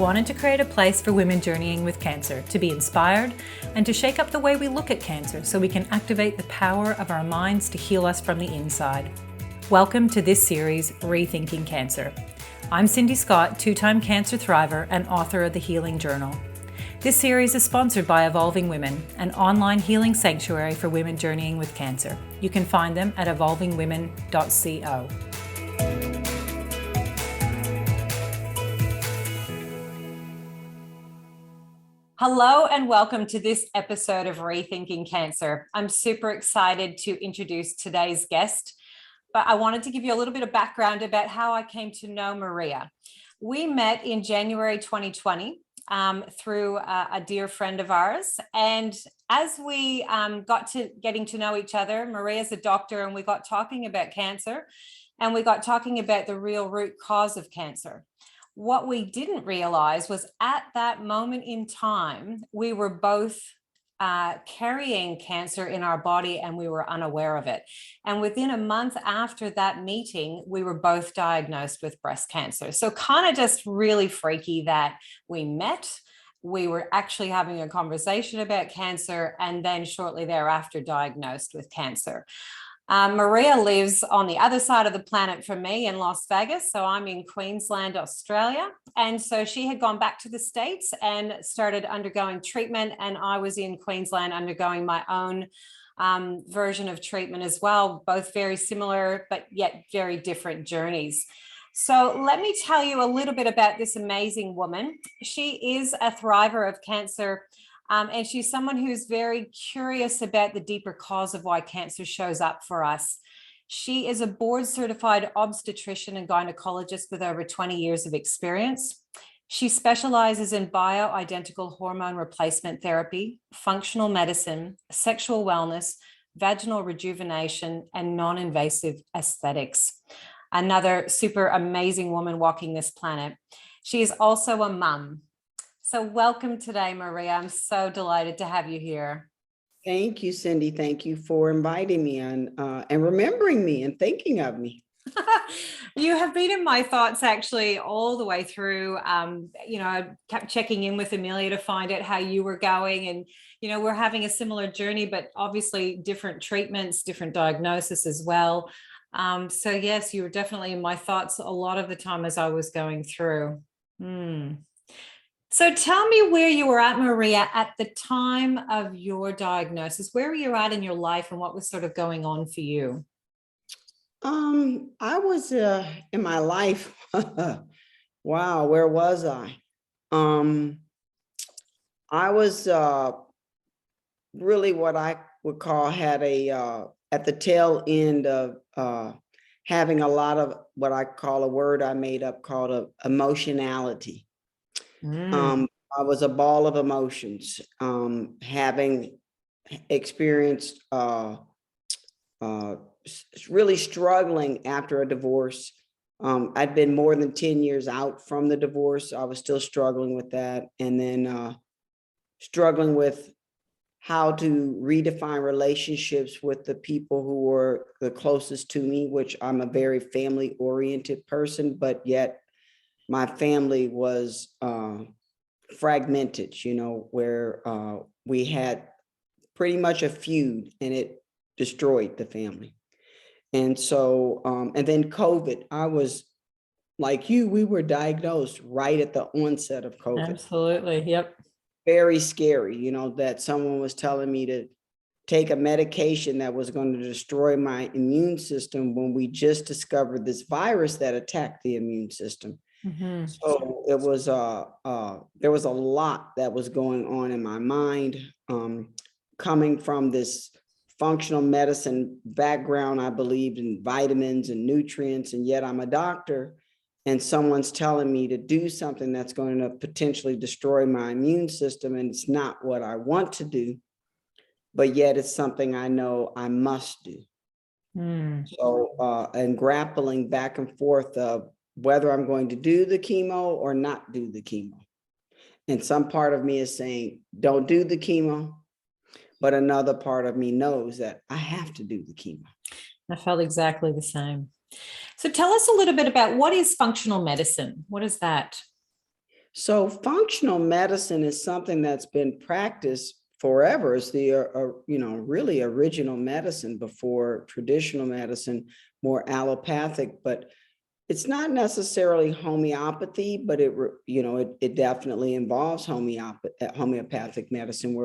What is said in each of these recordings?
wanted to create a place for women journeying with cancer to be inspired and to shake up the way we look at cancer so we can activate the power of our minds to heal us from the inside. Welcome to this series, Rethinking Cancer. I'm Cindy Scott, two-time cancer thriver and author of the Healing Journal. This series is sponsored by Evolving Women, an online healing sanctuary for women journeying with cancer. You can find them at evolvingwomen.co. Hello and welcome to this episode of Rethinking Cancer. I'm super excited to introduce today's guest, but I wanted to give you a little bit of background about how I came to know Maria. We met in January 2020 through a dear friend of ours. And as we got to getting to know each other, Maria's a doctor, and we got talking about cancer, and we got talking about the real root cause of cancer. What we didn't realize was at that moment in time, we were both carrying cancer in our body and we were unaware of it. And within a month after that meeting, we were both diagnosed with breast cancer. So kind of just really freaky that we met. We were actually having a conversation about cancer and then shortly thereafter diagnosed with cancer. Maria lives on the other side of the planet from me in Las Vegas. So I'm in Queensland, Australia. And so she had gone back to the States and started undergoing treatment. And I was in Queensland undergoing my own version of treatment as well, both very similar, but yet very different journeys. So let me tell you a little bit about this amazing woman. She is a thriver of cancer. And she's someone who's very curious about the deeper cause of why cancer shows up for us. She is a board-certified obstetrician and gynecologist with over 20 years of experience. She specializes in bioidentical hormone replacement therapy, functional medicine, sexual wellness, vaginal rejuvenation, and non-invasive aesthetics. Another super amazing woman walking this planet. She is also a mum. So welcome today, Maria. I'm so delighted to have you here. Thank you, Cindy. Thank you for inviting me and remembering me and thinking of me. You have been in my thoughts actually all the way through. I kept checking in with Amelia to find out how you were going. And, we're having a similar journey, but obviously different treatments, different diagnosis as well. So yes, you were definitely in my thoughts a lot of the time as I was going through. So tell me where you were at, Maria, at the time of your diagnosis. Where were you at in your life and what was sort of going on for you? I was in my life. Wow, where was I? I was really what I would call had at the tail end of having a lot of what I call a word I made up called emotionality. I was a ball of emotions, having experienced really struggling after a divorce. I'd been more than 10 years out from the divorce. I was still struggling with that. And then struggling with how to redefine relationships with the people who were the closest to me, which I'm a very family-oriented person, but yet my family was fragmented, where we had pretty much a feud and it destroyed the family. And so, and then COVID, I was like you, we were diagnosed right at the onset of COVID. Absolutely. Yep. Very scary, that someone was telling me to take a medication that was going to destroy my immune system when we just discovered this virus that attacked the immune system. Mm-hmm. So it was there was a lot that was going on in my mind, coming from this functional medicine background. I believed in vitamins and nutrients, and yet I'm a doctor, and someone's telling me to do something that's going to potentially destroy my immune system, and it's not what I want to do, but yet it's something I know I must do. So, and grappling back and forth of whether I'm going to do the chemo or not do the chemo. And some part of me is saying, don't do the chemo, but another part of me knows that I have to do the chemo. I felt exactly the same. So tell us a little bit about what is functional medicine? What is that? So functional medicine is something that's been practiced forever. It's the, really original medicine before traditional medicine, more allopathic, but it's not necessarily homeopathy, but it definitely involves homeopathic medicine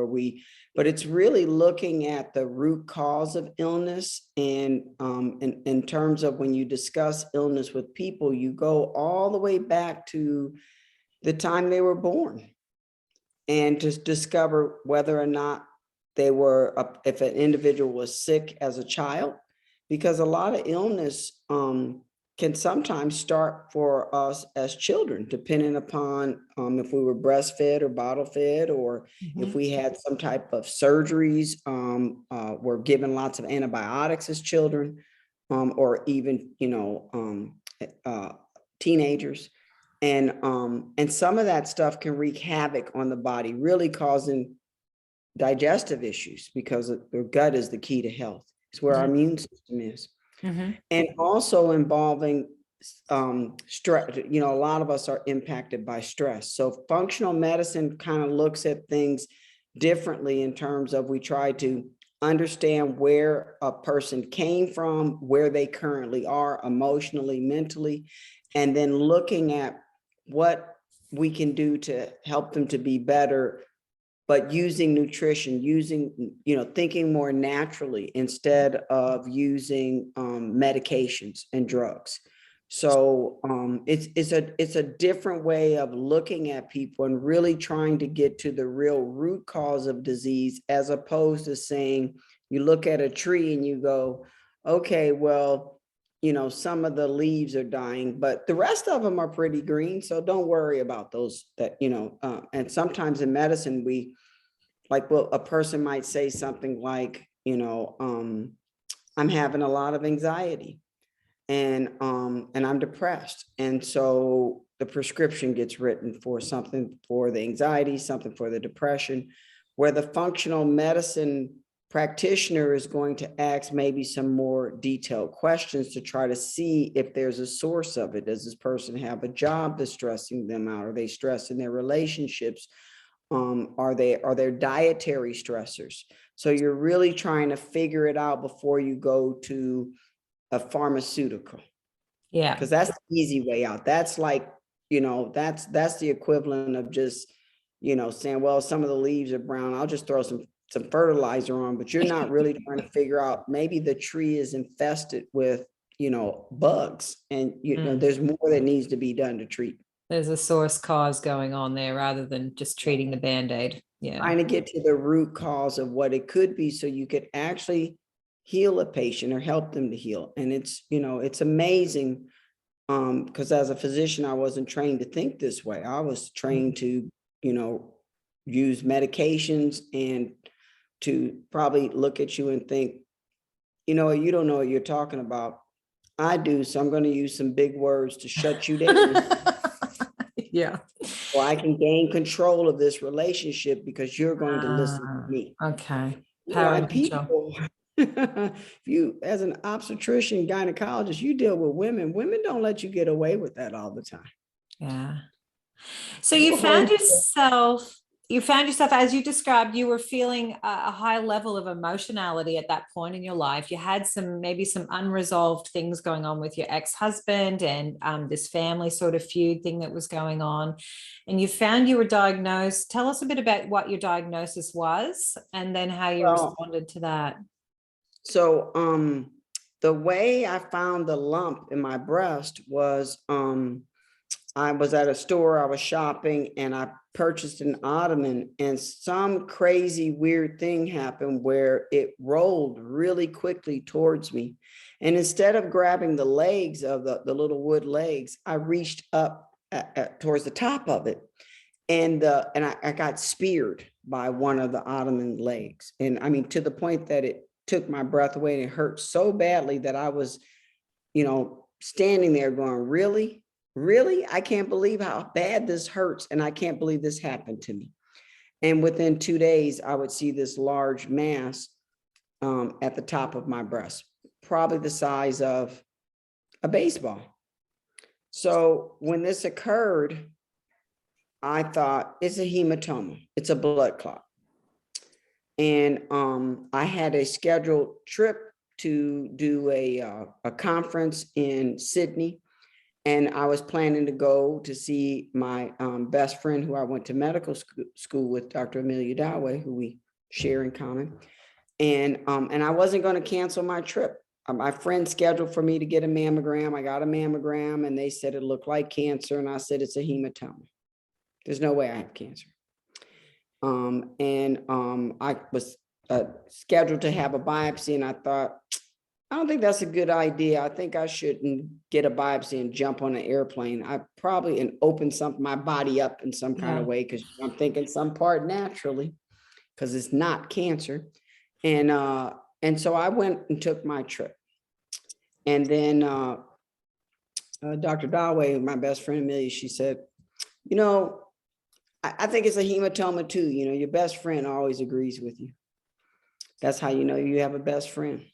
but it's really looking at the root cause of illness. And in terms of when you discuss illness with people, you go all the way back to the time they were born and just discover whether or not if an individual was sick as a child, because a lot of illness can sometimes start for us as children, depending upon if we were breastfed or bottle fed, or if we had some type of surgeries, were given lots of antibiotics as children, or even, teenagers. And some of that stuff can wreak havoc on the body, really causing digestive issues, because the gut is the key to health. It's where our immune system is. And also involving stress. A lot of us are impacted by stress. So functional medicine kind of looks at things differently in terms of, we try to understand where a person came from, where they currently are emotionally, mentally, and then looking at what we can do to help them to be better, but using nutrition, thinking more naturally instead of using medications and drugs. So it's a different way of looking at people and really trying to get to the real root cause of disease, as opposed to saying, you look at a tree and you go, okay, well, some of the leaves are dying, but the rest of them are pretty green. So don't worry about those and sometimes in medicine, a person might say something like, I'm having a lot of anxiety and I'm depressed. And so the prescription gets written for something for the anxiety, something for the depression, where the functional medicine practitioner is going to ask maybe some more detailed questions to try to see if there's a source of it. Does this person have a job that's stressing them out? Are they stressed in their relationships? Are there dietary stressors? So you're really trying to figure it out before you go to a pharmaceutical. Yeah. Because that's the easy way out. That's like, that's the equivalent of just, saying, well, some of the leaves are brown, I'll just throw some fertilizer on, but you're not really trying to figure out, maybe the tree is infested with, bugs, and, there's more that needs to be done to treat. There's a source cause going on there rather than just treating the Band-Aid. Yeah. Trying to get to the root cause of what it could be, so you could actually heal a patient or help them to heal. And it's amazing, because as a physician, I wasn't trained to think this way. I was trained to, use medications and to probably look at you and think, you don't know what you're talking about. I do, so I'm going to use some big words to shut you down. Yeah. So I can gain control of this relationship because you're going to listen to me. Okay. Why people, you as an obstetrician, gynecologist, you deal with women. Women don't let you get away with that all the time. Yeah. So you found yourself, as you described, you were feeling a high level of emotionality at that point in your life. You had maybe some unresolved things going on with your ex-husband and this family sort of feud thing that was going on. And you found you were diagnosed. Tell us a bit about what your diagnosis was and then how you responded to that. So the way I found the lump in my breast was I was at a store, I was shopping, and I purchased an ottoman, and some crazy weird thing happened where it rolled really quickly towards me. And instead of grabbing the legs of the little wood legs, I reached up towards the top of it. And I got speared by one of the ottoman legs. And I mean, to the point that it took my breath away, and it hurt so badly that I was, standing there going, really? Really? I can't believe how bad this hurts. And I can't believe this happened to me. And within 2 days, I would see this large mass at the top of my breast, probably the size of a baseball. So when this occurred, I thought it's a hematoma. It's a blood clot. And I had a scheduled trip to do a conference in Sydney. And I was planning to go to see my best friend who I went to medical school with, Dr. Amelia Doway, who we share in common. And I wasn't going to cancel my trip. My friend scheduled for me to get a mammogram. I got a mammogram and they said it looked like cancer. And I said, it's a hematoma. There's no way I have cancer. I was scheduled to have a biopsy, and I thought, I don't think that's a good idea. I think I shouldn't get a biopsy and jump on an airplane. I probably and open my body up in some kind of way, because I'm thinking some part naturally, because it's not cancer. And so I went and took my trip. And then Dr. Daway, my best friend Amelia, she said, you know, I think it's a hematoma too. You know, your best friend always agrees with you. That's how you know you have a best friend.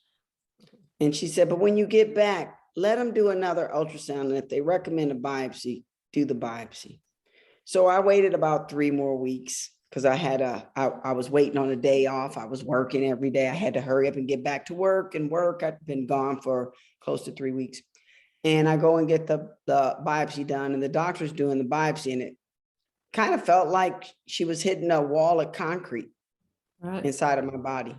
And she said, but when you get back, let them do another ultrasound. And if they recommend a biopsy, do the biopsy. So I waited about 3 more weeks, because I was waiting on a day off. I was working every day. I had to hurry up and get back to work and work. I'd been gone for close to 3 weeks. And I go and get the biopsy done, and the doctor's doing the biopsy, and it kind of felt like she was hitting a wall of concrete inside of my body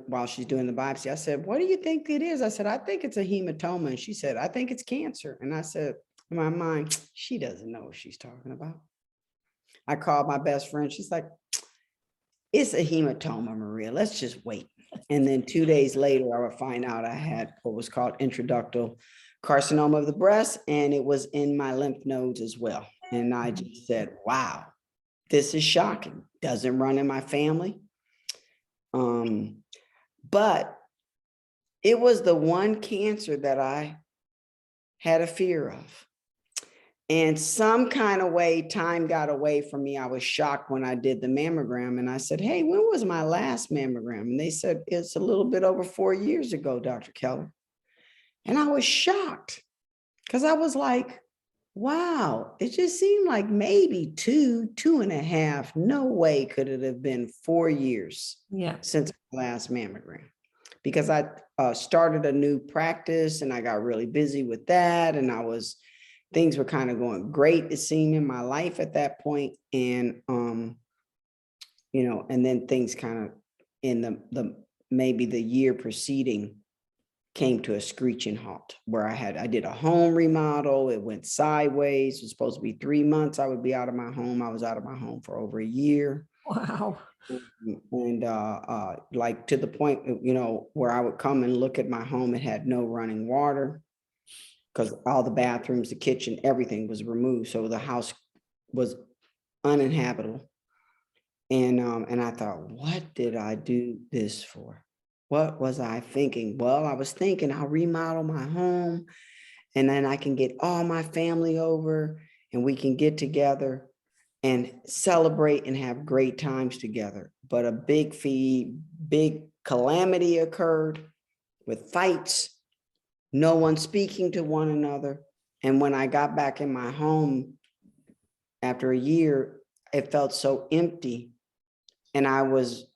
while she's doing the biopsy. I said, what do you think it is? I said, I think it's a hematoma. And she said, I think it's cancer. And I said, in my mind, she doesn't know what she's talking about. I called my best friend. She's like, it's a hematoma, Maria. Let's just wait. And then 2 days later, I would find out I had what was called intraductal carcinoma of the breast, and it was in my lymph nodes as well. And I just said, wow, this is shocking. Doesn't run in my family. But it was the one cancer that I had a fear of. And some kind of way, time got away from me. I was shocked when I did the mammogram, and I said, hey, when was my last mammogram? And they said, it's a little bit over 4 years ago, Dr. Keller. And I was shocked, because I was like, wow, it just seemed like maybe 2.5. No way could it have been 4 years since my last mammogram, because I started a new practice and I got really busy with that. And things were kind of going great, it seemed, in my life at that point. And, you know, and then things kind of in maybe the year preceding came to a screeching halt, where I did a home remodel. It went sideways. It was supposed to be 3 months I would be out of my home. I was out of my home for over a year. Wow. And like to the point, you know, where I would come and look at my home. It had no running water, because all the bathrooms, the kitchen, everything was removed. So the house was uninhabitable. And I thought, what did I do this for? What was I thinking? Well, I was thinking I'll remodel my home, and then I can get all my family over, and we can get together and celebrate and have great times together. But a big calamity occurred, with fights, no one speaking to one another. And when I got back in my home after a year, it felt so empty. And I was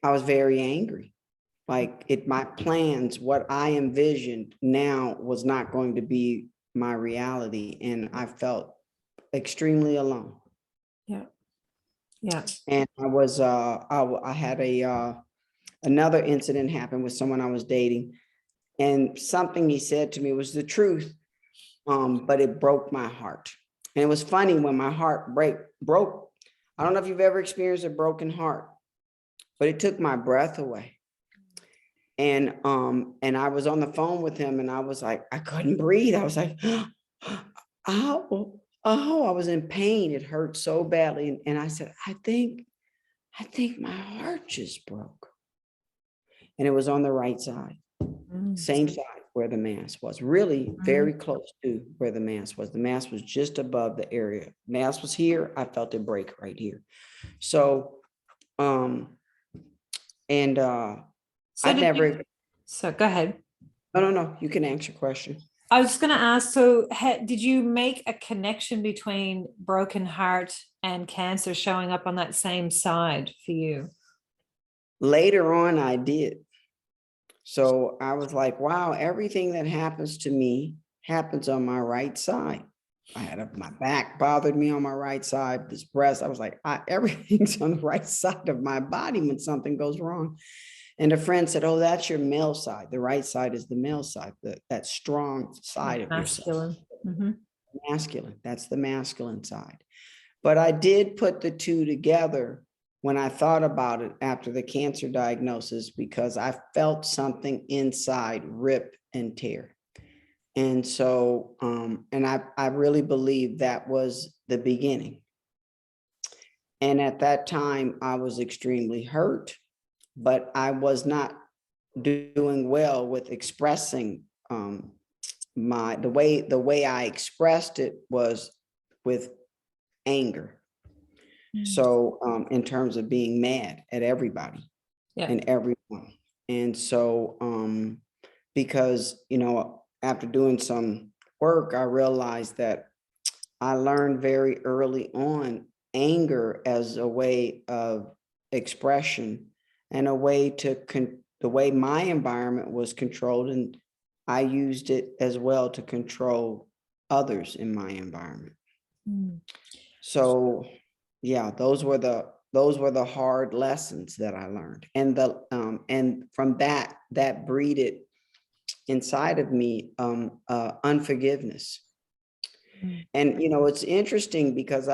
very angry. Like my plans, what I envisioned now was not going to be my reality. And I felt extremely alone. Yeah. Yeah. And I had another incident happen with someone I was dating, and something he said to me was the truth. But it broke my heart. And it was funny, when my heart broke. I don't know if you've ever experienced a broken heart, but it took my breath away. And I was on the phone with him, and I was like, I couldn't breathe. I was like, oh, I was in pain. It hurt so badly. And I said, I think my heart just broke. And it was on the right side, same side where the mass was, really very close to where the mass was. The mass was just above the area. Mass was here. I felt it break right here. So, So go ahead. No, you can answer your question. I was going to ask, so did you make a connection between broken heart and cancer showing up on that same side for you? Later on, I did. So I was like, wow, everything that happens to me happens on my right side. My back bothered me on my right side, this breast. I was like, everything's on the right side of my body when something goes wrong. And a friend said, oh, that's your male side. The right side is the male side, that strong side of yourself. Masculine. Mm-hmm. Masculine. That's the masculine side. But I did put the two together when I thought about it after the cancer diagnosis, because I felt something inside rip and tear. And so, and I really believe that was the beginning. And at that time, I was extremely hurt, but I was not doing well with expressing the way I expressed it was with anger. So in terms of being mad at everybody and everyone. And so because, after doing some work, I realized that I learned very early on anger as a way of expression and a way to the way my environment was controlled, and I used it as well to control others in my environment. So yeah, those were the hard lessons that I learned, and from that breeded inside of me unforgiveness. And it's interesting because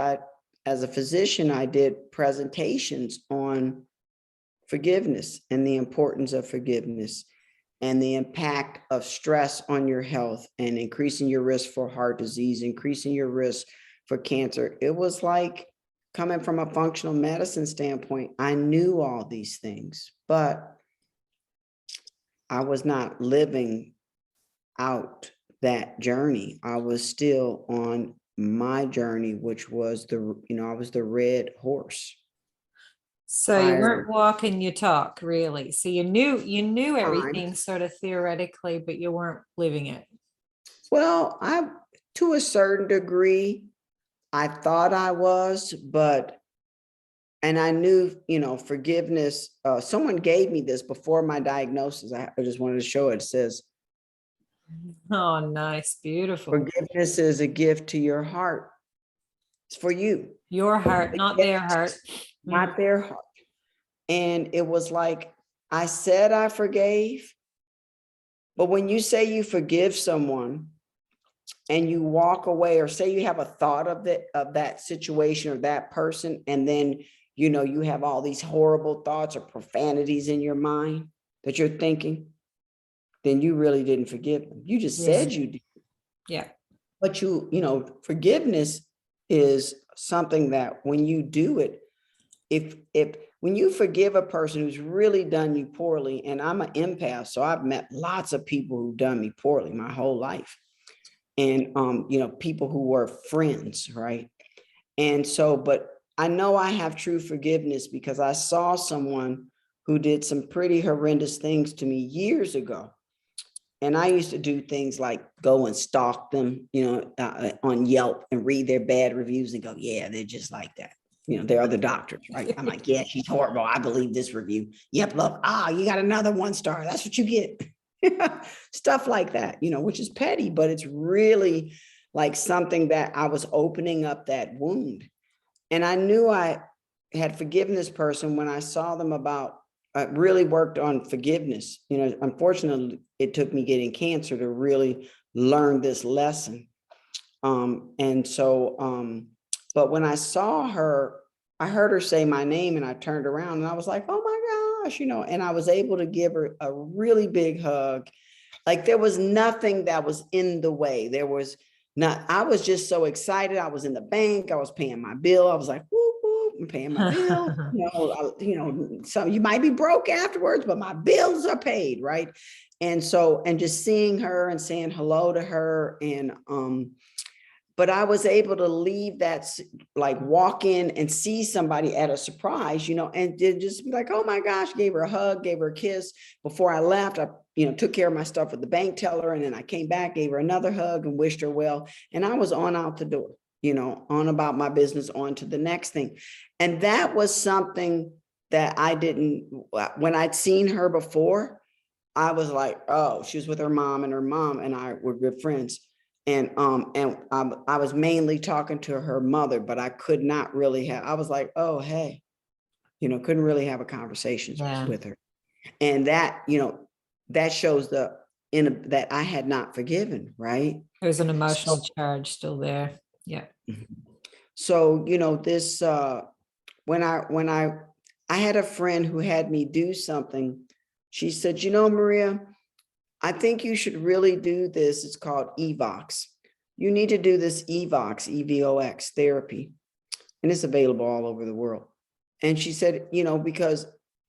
as a physician, I did presentations on forgiveness and the importance of forgiveness and the impact of stress on your health and increasing your risk for heart disease, increasing your risk for cancer. It was like, coming from a functional medicine standpoint, I knew all these things, but I was not living out that journey. I was still on my journey, which was I was the red horse. So you weren't walking your talk, really. So you knew everything sort of theoretically, but you weren't living it. Well, to a certain degree, I thought I was, and I knew, forgiveness. Someone gave me this before my diagnosis. I just wanted to show it. It says, oh, nice. Beautiful. Forgiveness is a gift to your heart. It's for you. Your heart, not their heart. Not their heart. And it was like, I said I forgave, but when you say you forgive someone and you walk away, or say you have a thought of that situation or that person, and then you have all these horrible thoughts or profanities in your mind that you're thinking, then you really didn't forgive them. You just said you did. Yeah. But forgiveness is something that when you do it, when you forgive a person who's really done you poorly, and I'm an empath, so I've met lots of people who've done me poorly my whole life. And, people who were friends, right? And so, but I know I have true forgiveness because I saw someone who did some pretty horrendous things to me years ago. And I used to do things like go and stalk them, on Yelp and read their bad reviews and go, yeah, they're just like that. They're other doctors, right? I'm like, yeah, she's horrible. I believe this review. Yep, look, you got another 1 star. That's what you get. Stuff like that, which is petty, but it's really like something that I was opening up that wound. And I knew I had forgiven this person when I saw them I really worked on forgiveness. Unfortunately, it took me getting cancer to really learn this lesson. And so, but when I saw her, I heard her say my name and I turned around and I was like, oh my gosh, and I was able to give her a really big hug. Like there was nothing that was in the way. There was not, I was just so excited. I was in the bank. I was paying my bill. I was like, whoop, whoop, I'm paying my bill. So you might be broke afterwards, but my bills are paid. Right. And so, and just seeing her and saying hello to her. And, but I was able to leave that, like walk in and see somebody at a surprise, and just be like, oh my gosh, gave her a hug, gave her a kiss. Before I left, I took care of my stuff with the bank teller. And then I came back, gave her another hug and wished her well. And I was on out the door, on about my business, on to the next thing. And that was something that I didn't, when I'd seen her before, I was like, oh, she was with her mom, and her mom and I were good friends. And I was mainly talking to her mother, but I could not really I was like, oh, hey, couldn't really have a conversation with her. And that, that shows that I had not forgiven, right? There's an emotional charge still there. Yeah. So, this, when I had a friend who had me do something, she said, Maria, I think you should really do this. It's called EVOX. You need to do this EVOX, EVOX therapy. And it's available all over the world. And she said, because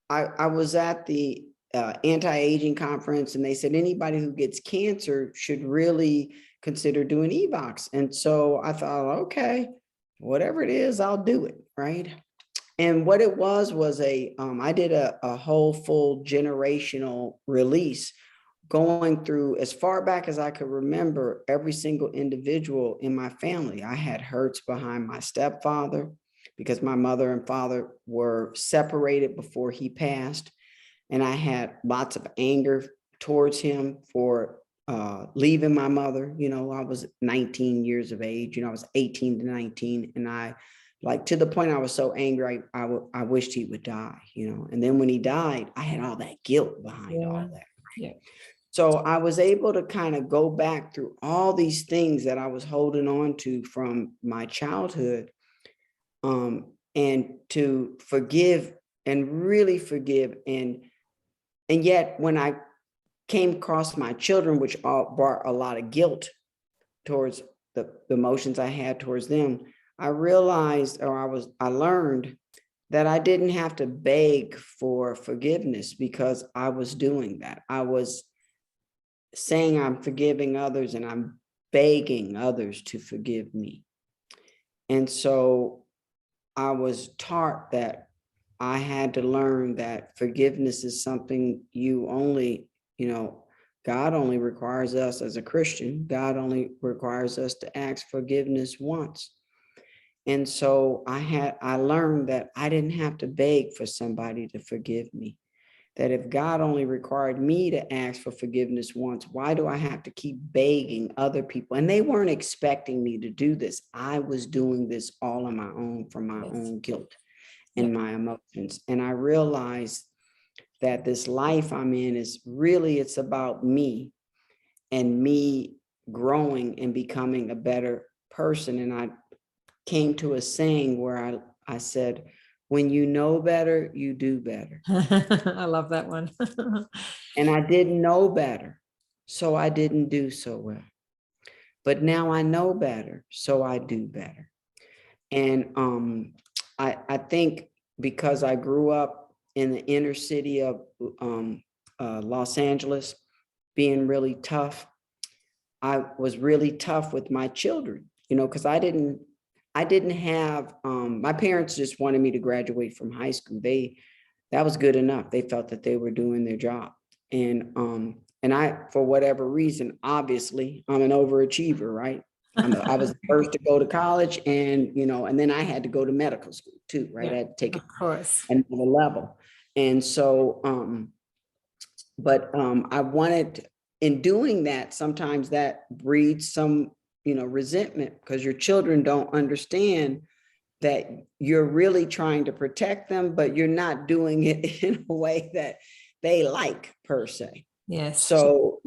I was at the anti-aging conference, and they said anybody who gets cancer should really consider doing EVOX. And so I thought, okay, whatever it is, I'll do it, right? And what it was I did a whole full generational release, going through as far back as I could remember every single individual in my family. I had hurts behind my stepfather because my mother and father were separated before he passed. And I had lots of anger towards him for leaving my mother. I was 19 years of age, I was 18 to 19. And I, to the point I was so angry, I wished he would die, and then when he died, I had all that guilt behind all that. Yeah. So I was able to kind of go back through all these things that I was holding on to from my childhood, and to forgive and really forgive. And yet when I came across my children, which all brought a lot of guilt towards the emotions I had towards them, I realized, I learned that I didn't have to beg for forgiveness, because I was doing that. I was saying I'm forgiving others, and I'm begging others to forgive me. And so I was taught that I had to learn that forgiveness is something God only requires us as a Christian. God only requires us to ask forgiveness once. And so I learned that I didn't have to beg for somebody to forgive me. That if God only required me to ask for forgiveness once, why do I have to keep begging other people? And they weren't expecting me to do this. I was doing this all on my own, from my own guilt and my emotions. And I realized that this life I'm in is really, it's about me and me growing and becoming a better person. And I came to a saying where I said, when you know better, you do better. I love that one. And I didn't know better, so I didn't do so well. But now I know better, so I do better. And I think because I grew up in the inner city of Los Angeles, being really tough, I was really tough with my children, because I didn't have, my parents just wanted me to graduate from high school. That was good enough. They felt that they were doing their job. And I, for whatever reason, obviously I'm an overachiever, right? I was the first to go to college, and, and then I had to go to medical school too, right? I had to take it another level. And so, I wanted, in doing that, sometimes that breeds some, resentment, because your children don't understand that you're really trying to protect them, but you're not doing it in a way that they like, per se. Yes. So,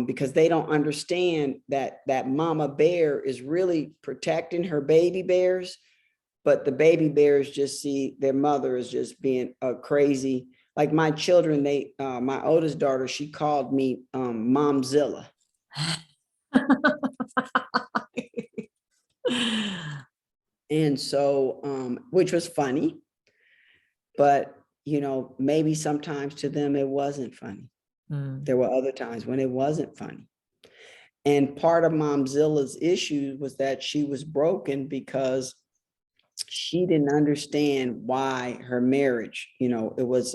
because they don't understand that mama bear is really protecting her baby bears, but the baby bears just see their mother as just being a crazy. Like my children, my oldest daughter, she called me Momzilla. And so, which was funny, but, maybe sometimes to them it wasn't funny. There were other times when it wasn't funny. And part of Momzilla's issue was that she was broken because she didn't understand why her marriage, it was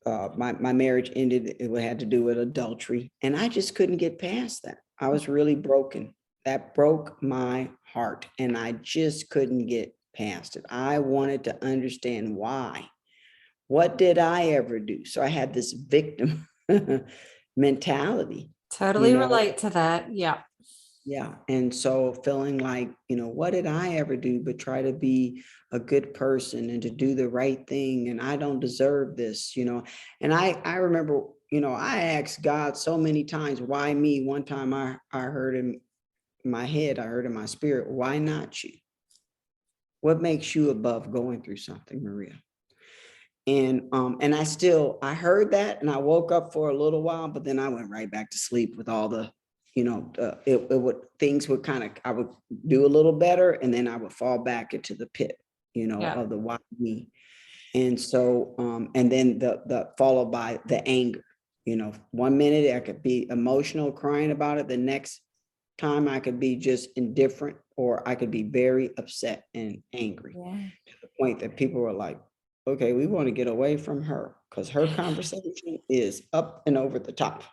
my marriage ended. It had to do with adultery, and I just couldn't get past that. I was really broken. That broke my heart, and I just couldn't get past it. I wanted to understand why. What did I ever do? So I had this victim mentality, you Totally know. relate to that. Yeah. Yeah. And so feeling like, what did I ever do but try to be a good person and to do the right thing? And I don't deserve this. And I remember, I asked God so many times, why me? One time I heard in my head, I heard in my spirit, why not you? What makes you above going through something, Maria? And I heard that and I woke up for a little while, but then I went right back to sleep with all the, things would I would do a little better and then I would fall back into the pit, Yeah. of the why me. And so, and then the followed by the anger, 1 minute I could be emotional crying about it. The next time I could be just indifferent or I could be very upset and angry Yeah. to the point that people were like, okay, we want to get away from her because her conversation is up and over the top.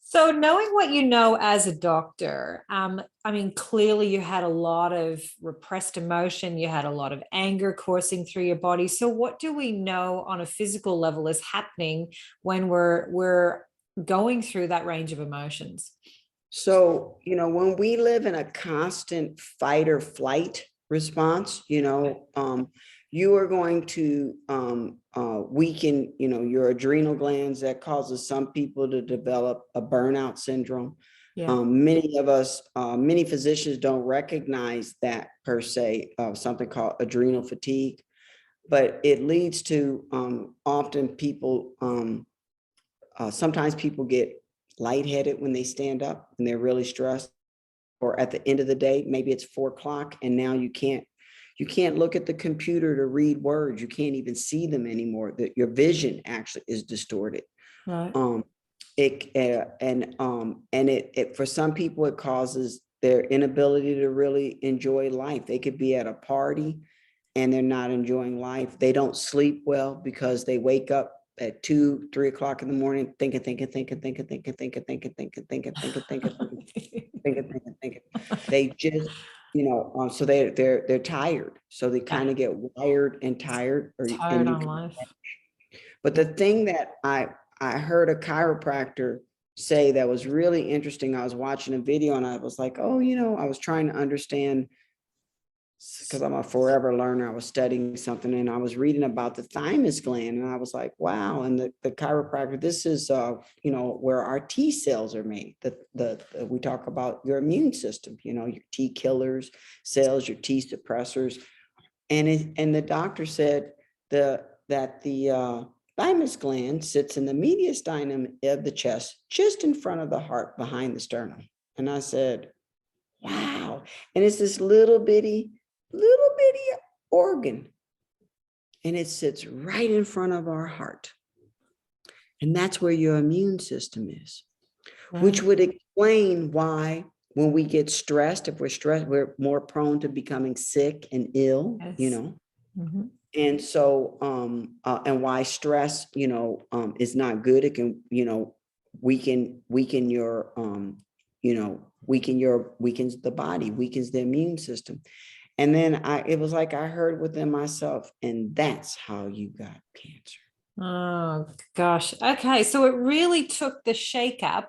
So knowing what you know as a doctor, I mean, clearly you had a lot of repressed emotion, you had a lot of anger coursing through your body. So what do we know on a physical level is happening when we're going through that range of emotions? So, when we live in a constant fight or flight response, you are going to weaken, your adrenal glands. That causes some people to develop a burnout syndrome. Yeah. Many physicians don't recognize that per se, something called adrenal fatigue, but it leads to often people, sometimes people get lightheaded when they stand up and they're really stressed, or at the end of the day, maybe it's 4 o'clock and now you can't look at the computer to read words. You can't even see them anymore. That your vision actually is distorted. Right. It for some people, it causes their inability to really enjoy life. They could be at a party and they're not enjoying life. They don't sleep well because they wake up at 2, 3 o'clock in the morning, thinking. They just, so they're tired. So they kind of get wired and tired, and Tired you on can. life. But the thing that I heard a chiropractor say that was really interesting. I was watching a video and I was like, oh, I was trying to understand because I'm a forever learner. I was studying something and I was reading about the thymus gland and I was like, wow. And the chiropractor, this is, where our T cells are made. We talk about your immune system, your T killers cells, your T suppressors. And the doctor said that the thymus gland sits in the mediastinum of the chest, just in front of the heart, behind the sternum. And I said, wow. And it's this little bitty organ. And it sits right in front of our heart. And that's where your immune system is, which would explain why when we get stressed, if we're stressed, we're more prone to becoming sick and ill, Yes. Mm-hmm. And so, and why stress, is not good. It can, weakens the body, weakens the immune system. And then it was like I heard within myself, and that's how you got cancer. Oh, gosh. Okay. So it really took the shakeup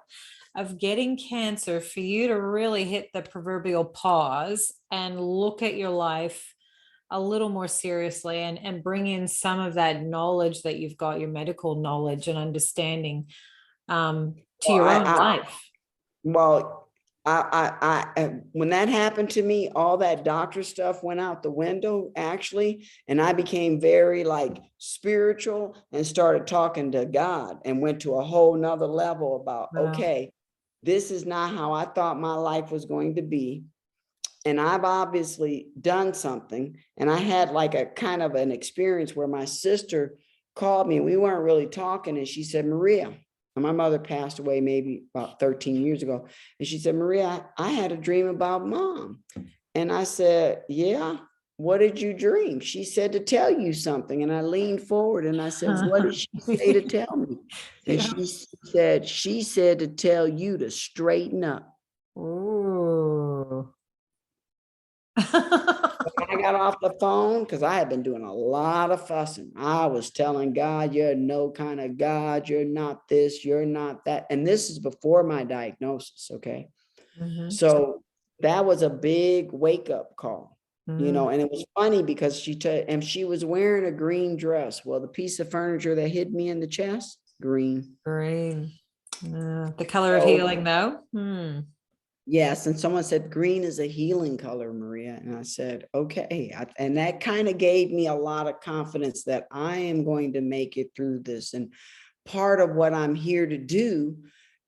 of getting cancer for you to really hit the proverbial pause and look at your life a little more seriously and bring in some of that knowledge that you've got, your medical knowledge and understanding to your own life. Well, when that happened to me, all that doctor stuff went out the window, actually. And I became very spiritual and started talking to God and went to a whole nother level about, Wow. okay, this is not how I thought my life was going to be. And I've obviously done something. And I had a kind of an experience where my sister called me and we weren't really talking. And she said, Maria, and my mother passed away maybe about 13 years ago. And she said, Maria, I had a dream about Mom. And I said, yeah. what did you dream? She said to tell you something. And I leaned forward and I said, what did she say to tell me? And Yeah. she said to tell you to straighten up. Ooh. When I got off the phone, because I had been doing a lot of fussing, I was telling God, you're no kind of God. You're not this, you're not that. And this is before my diagnosis. Okay. Mhm. So that was a big wake up call, Mm. and it was funny because she was wearing a green dress. Well, the piece of furniture that hit me in the chest, green. Green. The color of So healing, though. Hmm. yes, and someone said green is a healing color, Maria. And I said, okay. And that kind of gave me a lot of confidence that I am going to make it through this. And part of what I'm here to do,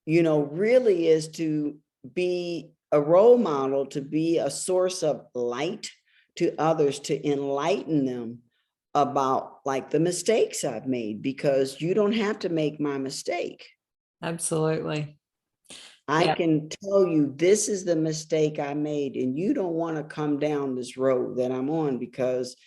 really is to be a role model, to be a source of light to others, to enlighten them about like the mistakes I've made, because you don't have to make my mistake. Absolutely. I Yeah. can tell you this is the mistake I made, and you don't want to come down this road that I'm on, because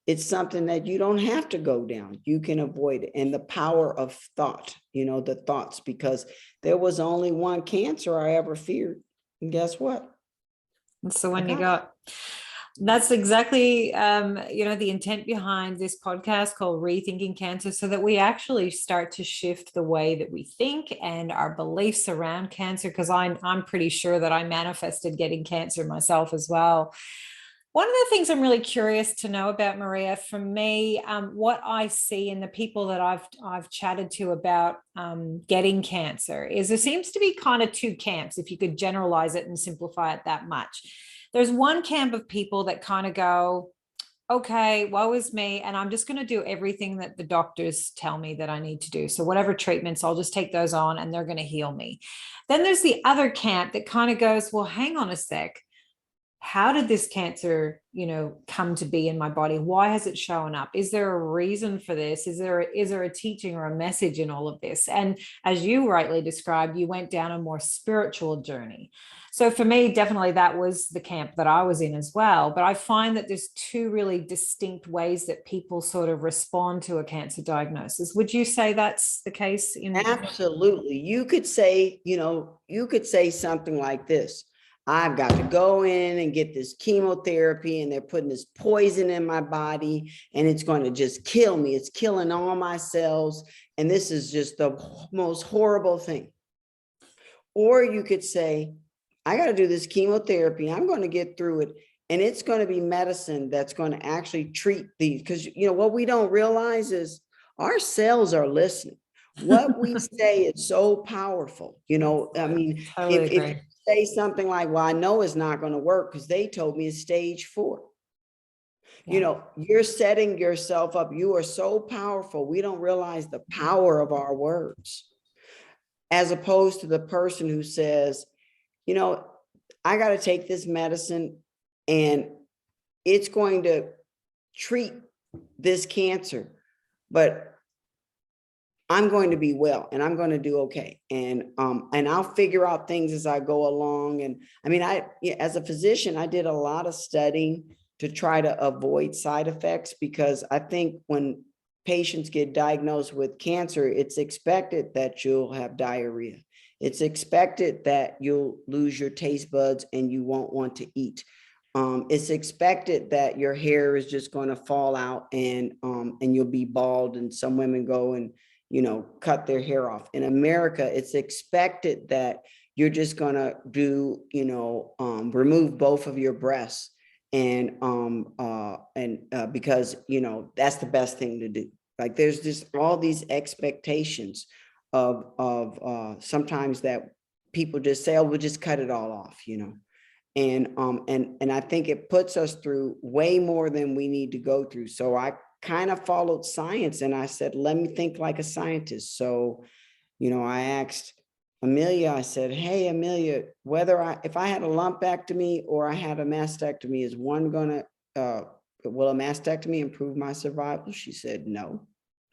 it's something that you don't have to go down. You can avoid it. And the power of thought, the thoughts, because there was only one cancer I ever feared. And guess what? That's the I one you got it. got. That's exactly, the intent behind this podcast called Rethinking Cancer, so that we actually start to shift the way that we think and our beliefs around cancer. Because I'm pretty sure that I manifested getting cancer myself as well. One of the things I'm really curious to know about, Maria, for me, what I see in the people that I've chatted to about getting cancer is there seems to be kind of two camps, if you could generalize it and simplify it that much. There's one camp of people that kind of go, okay, woe is me, and I'm just going to do everything that the doctors tell me that I need to do. So whatever treatments, I'll just take those on and they're going to heal me. Then there's the other camp that kind of goes, well, hang on a sec. How did this cancer, come to be in my body? Why has it shown up? Is there a reason for this? Is there a teaching or a message in all of this? And as you rightly described, you went down a more spiritual journey. So for me, definitely that was the camp that I was in as well. But I find that there's two really distinct ways that people sort of respond to a cancer diagnosis. Would you say that's the case in? Absolutely. You could say something like this. I've got to go in and get this chemotherapy, and they're putting this poison in my body, and it's going to just kill me. It's killing all my cells. And this is just the most horrible thing. Or you could say, I got to do this chemotherapy. I'm going to get through it. And it's going to be medicine that's going to actually treat these. Because, what we don't realize is our cells are listening. What we say is so powerful. I mean, Totally if you agree. say something like, well, I know it's not going to work because they told me it's stage 4. Yeah. You're setting yourself up. You are so powerful. We don't realize the power of our words, as opposed to the person who says, I got to take this medicine and it's going to treat this cancer, but I'm going to be well and I'm going to do okay. And I'll figure out things as I go along. And I mean, as a physician, I did a lot of studying to try to avoid side effects, because I think when patients get diagnosed with cancer, it's expected that you'll have diarrhea. It's expected that you'll lose your taste buds and you won't want to eat. It's expected that your hair is just going to fall out and you'll be bald. And some women go and cut their hair off. In America, it's expected that you're just going to do, remove both of your breasts. And because, that's the best thing to do. Like there's just all these expectations of sometimes that people just say, oh, we'll just cut it all off, and I think it puts us through way more than we need to go through. So I kind of followed science and I said, let me think like a scientist. So, I asked Amelia, I said, hey, Amelia, if I had a lumpectomy or I had a mastectomy, is one going to, will a mastectomy improve my survival? She said, no.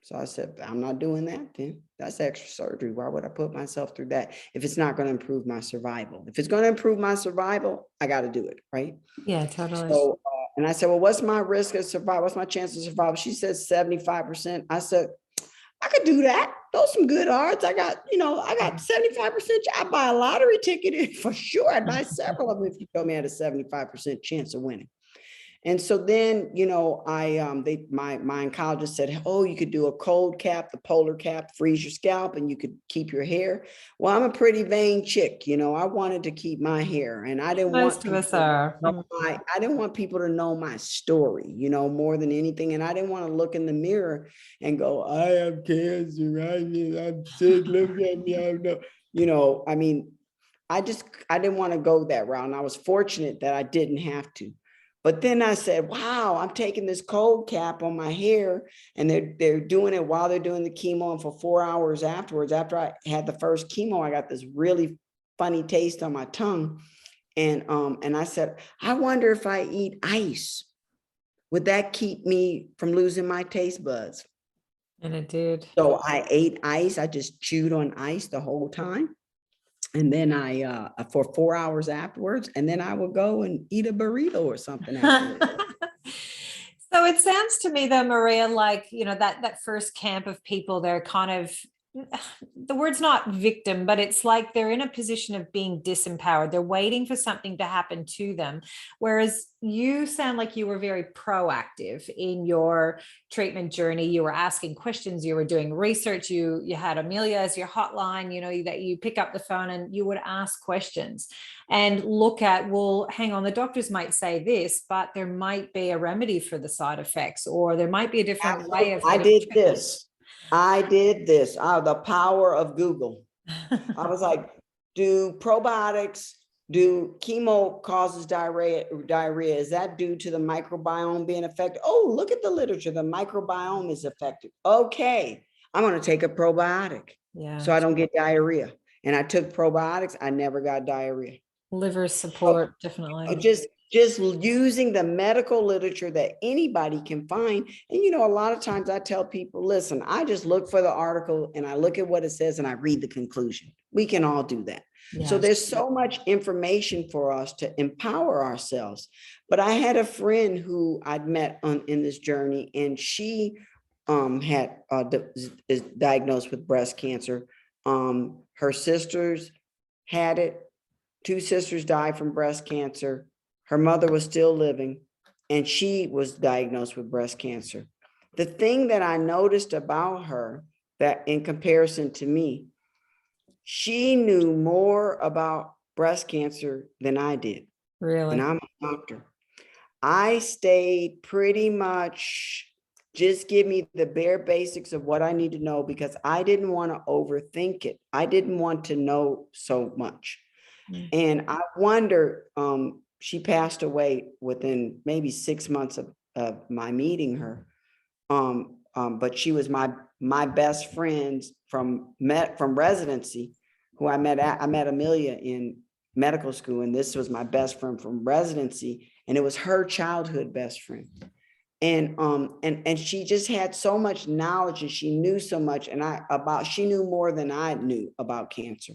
So I said, I'm not doing that then. That's extra surgery. Why would I put myself through that if it's not going to improve my survival? If it's going to improve my survival, I got to do it, right? Yeah, totally. So And I said, well, what's my risk of survival? What's my chance of survival? She said 75%. I said, I could do that. Those some good odds. I got 75%. I'd buy a lottery ticket for sure. I'd buy several of them if you told me I had a 75% chance of winning. And so then, my oncologist said, oh, you could do a cold cap, the polar cap, freeze your scalp, and you could keep your hair. Well, I'm a pretty vain chick, I wanted to keep my hair, and I didn't Most of us are. I didn't want people to know my story, more than anything. And I didn't want to look in the mirror and go, I have cancer, I'm sick, look at me, I didn't want to go that route. And I was fortunate that I didn't have to. But then I said, wow, I'm taking this cold cap on my hair, and they're doing it while they're doing the chemo. And for 4 hours afterwards, after I had the first chemo, I got this really funny taste on my tongue. And I said, I wonder if I eat ice, would that keep me from losing my taste buds? And it did. So I ate ice. I just chewed on ice the whole time. And then I, for 4 hours afterwards, and then I would go and eat a burrito or something afterwards. So it sounds to me though, Maria, like, that first camp of people, they're kind of, the word's not victim, but it's like they're in a position of being disempowered. They're waiting for something to happen to them. Whereas you sound like you were very proactive in your treatment journey. You were asking questions, you were doing research, you had Amelia as your hotline, that you pick up the phone and you would ask questions and look at, well, hang on, the doctors might say this, but there might be a remedy for the side effects, or there might be a different way of. I did this. The power of Google. I was like, do probiotics, do chemo causes diarrhea? Is that due to the microbiome being affected? Oh, look at the literature. The microbiome is affected. Okay, I'm going to take a probiotic so I don't get diarrhea. And I took probiotics. I never got diarrhea. Liver support, definitely. Just using the medical literature that anybody can find. And, a lot of times I tell people, listen, I just look for the article and I look at what it says and I read the conclusion. We can all do that. Yes. So there's so much information for us to empower ourselves. But I had a friend who I'd met in this journey, and she is diagnosed with breast cancer. Her sisters had it. 2 sisters died from breast cancer. Her mother was still living, and she was diagnosed with breast cancer. The thing that I noticed about her, that in comparison to me, she knew more about breast cancer than I did. Really? And I'm a doctor. I stayed pretty much, just give me the bare basics of what I need to know, because I didn't want to overthink it. I didn't want to know so much. And I wonder, she passed away within maybe 6 months of my meeting her. But she was my best friend from residency, who I met Amelia in medical school, and this was my best friend from residency, and it was her childhood best friend. And she just had so much knowledge, and she knew so much, she knew more than I knew about cancer.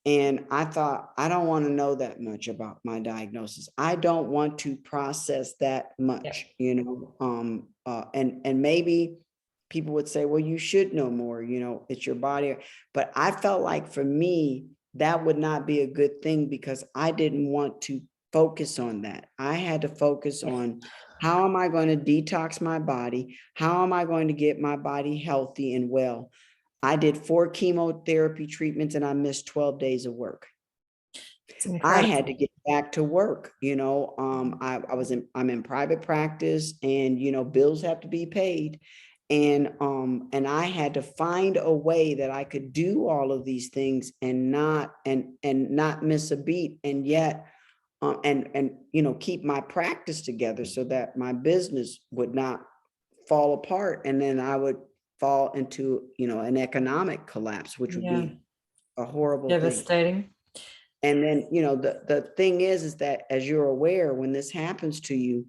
And I thought, I don't want to know that much about my diagnosis. I don't want to process that much, and maybe people would say, well, you should know more, it's your body. But I felt like for me, that would not be a good thing, because I didn't want to focus on that. I had to focus on, how am I going to detox my body? How am I going to get my body healthy and well? I did 4 chemotherapy treatments, and I missed 12 days of work. I had to get back to work. I'm in private practice, and, bills have to be paid. And I had to find a way that I could do all of these things and not miss a beat, and yet, keep my practice together so that my business would not fall apart. And then I would fall into, an economic collapse, which would be a horrible, devastating thing. And then, the thing is that, as you're aware, when this happens to you,